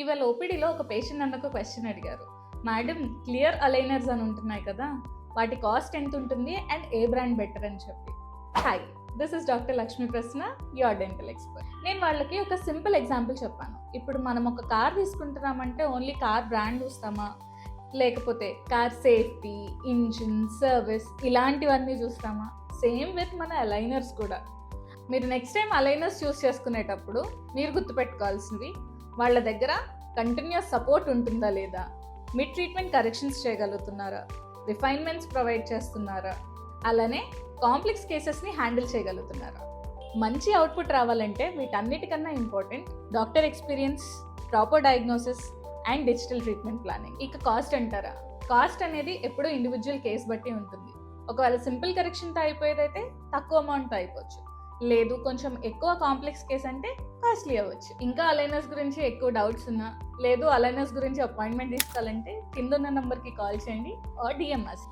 ఇవాళ ఓపీడీలో ఒక పేషెంట్ నన్ను ఒక క్వశ్చన్ అడిగారు. మేడం, క్లియర్ అలైనర్స్ అని ఉంటున్నాయి కదా, వాటి కాస్ట్ ఎంత ఉంటుంది అండ్ ఏ బ్రాండ్ బెటర్ అని చెప్పి. Hi, this is doctor Lakshmi Prasanna, your dental expert. నేను వాళ్ళకి ఒక సింపుల్ ఎగ్జాంపుల్ చెప్పాను. ఇప్పుడు మనం ఒక కార్ తీసుకుంటున్నామంటే ఓన్లీ కార్ బ్రాండ్ చూస్తామా, లేకపోతే కార్ సేఫ్టీ, ఇంజిన్, సర్వీస్ ఇలాంటివన్నీ చూస్తామా? సేమ్ విత్ మన అలైనర్స్ కూడా. మీరు నెక్స్ట్ టైం అలైనర్స్ చూస్ చేసుకునేటప్పుడు మీరు గుర్తుపెట్టుకోవాల్సినవి, వాళ్ళ దగ్గర కంటిన్యూస్ సపోర్ట్ ఉంటుందా లేదా, మిడ్ ట్రీట్మెంట్ కరెక్షన్స్ చేయగలుగుతున్నారా, రిఫైన్మెంట్స్ ప్రొవైడ్ చేస్తున్నారా, అలానే కాంప్లెక్స్ కేసెస్ని హ్యాండిల్ చేయగలుగుతున్నారా. మంచి అవుట్పుట్ రావాలంటే వీటన్నిటికన్నా important doctor experience, proper diagnosis and digital treatment planning. ఇక కాస్ట్ అంటారా, కాస్ట్ అనేది ఎప్పుడూ ఇండివిజువల్ కేస్ బట్టి ఉంటుంది. ఒకవేళ సింపుల్ కరెక్షన్తో అయిపోయేదైతే తక్కువ అమౌంట్తో అయిపోవచ్చు, లేదు కొంచెం ఎక్కువ కాంప్లెక్స్ కేస్ అంటే కాస్ట్లీ అవ్వచ్చు. ఇంకా అలైనర్స్ గురించి ఎక్కువ డౌట్స్ ఉన్నా, లేదు అలైనర్స్ గురించి అపాయింట్మెంట్ తీసుకోవాలంటే కింద ఉన్న నెంబర్కి కాల్ చేయండి ఆర్ డిఎం us.